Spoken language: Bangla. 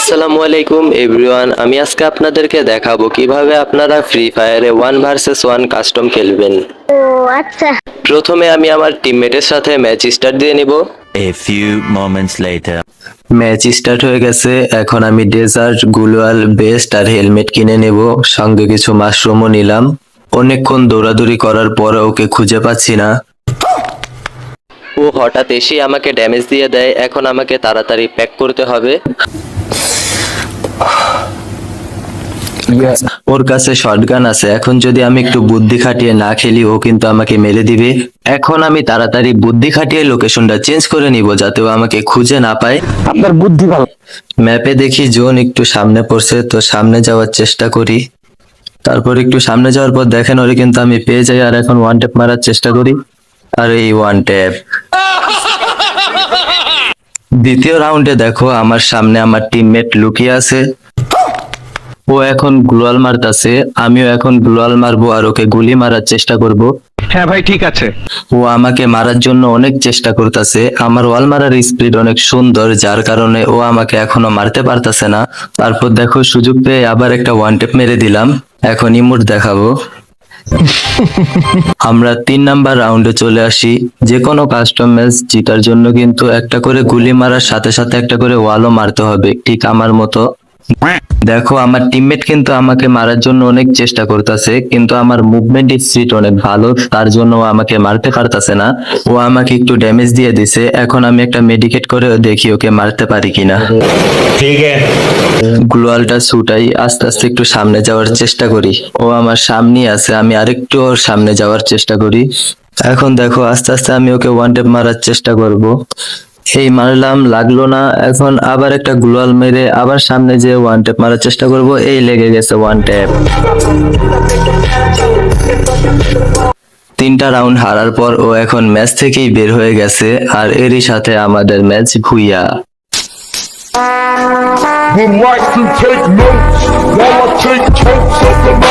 আসসালামু আলাইকুম এভরিওয়ান, আমি আজকে আপনাদেরকে দেখাবো কিভাবে আপনারা ফ্রি ফায়ারে 1 ভার্সেস 1 কাস্টম খেলবেন। ও আচ্ছা। প্রথমে আমি আমার টিমমেটের সাথে ম্যাচ স্টার্ট দিয়ে নিব। A few moments later. Match start হয়ে গেছে। এখন আমি ডেজার্ট, গ্লুয়াল, বেস্ট আর হেলমেট কিনে নেব, সঙ্গে কিছু মাশরুমও নিলাম। অনেকক্ষণ দৌড়াদৌড়ি করার পর ওকে খুঁজে পাচ্ছি না। ও হঠাৎ এসে আমাকে ড্যামেজ দিয়ে দেয়। এখন আমাকে তাড়াতাড়ি প্যাক করতে হবে। ওর কাছে শটগান আছে, এখন যদি আমি একটু বুদ্ধি খাটিয়ে না খেলি ও কিন্তু আমাকে মেরে দিবে। এখন আমি তাড়াতাড়ি বুদ্ধি খাটিয়ে লোকেশনটা চেঞ্জ করে নিব যাতে ও আমাকে খুঁজে না পায়। আপনার বুদ্ধি ভালো। ম্যাপে দেখি জোন একটু সামনে পড়ছে, তো সামনে যাওয়ার চেষ্টা করি। তারপর একটু সামনে যাওয়ার পর দেখেন ওরে কিন্তু আমি পেয়ে যাই, আর এখন ওয়ান ট্যাপ মারার চেষ্টা করি। আর এই ওয়ান ট্যাপ। দ্বিতীয় রাউন্ডে দেখো আমার সামনে আমার টিমমেট লুকিয়ে আছে। ও এখন গ্লোয়াল মারতাছে, আমিও এখন গ্লোয়াল মারবো আর ওকে গুলি মারার চেষ্টা করব। হ্যাঁ ভাই, ঠিক আছে। ও আমাকে মারার জন্য অনেক চেষ্টা করতেছে। আমার ওয়াল মারার স্পিড অনেক সুন্দর, যার কারণে ও আমাকে এখনো মারতে পারতাছে না। তারপর দেখো সুযোগ পেয়ে আবার একটা ওয়ান টেপ মেরে দিলাম। এখন ইমোট দেখাবো। আমরা 3 নাম্বার রাউন্ডে চলে আসি। যে কোনো কাস্টম ম্যাচ জিতার জন্য কিন্তু একটা করে গুলি মারার সাথে সাথে একটা করে ওয়ালও মারতে হবে, ঠিক আমার মতো। দেখো আমার টিমমেট কিন্তু আমাকে মারার জন্য অনেক চেষ্টা করতেছে, কিন্তু আমার মুভমেন্ট স্পিড অনেক ভালো, তার জন্য ও আমাকে মারতে পারতাছে না। ও আমাকে একটু ড্যামেজ দিয়ে দিছে। এখন আমি একটা মেডিকেট করে দেখি ওকে মারতে পারি কিনা। ठीक है। গ্লোয়ালটা ছুটাই, আস্তে আস্তে একটু সামনে যাওয়ার চেষ্টা করি। ও আমার সামনে আছে, আমি আরেকটু ওর সামনে যাওয়ার চেষ্টা করি। এখন দেখো আস্তে আস্তে আমি ওকে ওয়ান ট্যাপ মারার চেষ্টা করব। এই মারলাম, লাগলো না। এখন আবার একটা গ্লোয়াল মেরে আবার সামনে যে ওয়ান ট্যাপ মারার চেষ্টা করব। এই লেগে গেছে ওয়ান ট্যাপ। 3টা রাউন্ড হারার পর ও এখন ম্যাচ থেকেই বের হয়ে গেছে, আর এরই সাথে আমাদের ম্যাচ Bhuiya. Would like to take notes while I take totes of the mouth.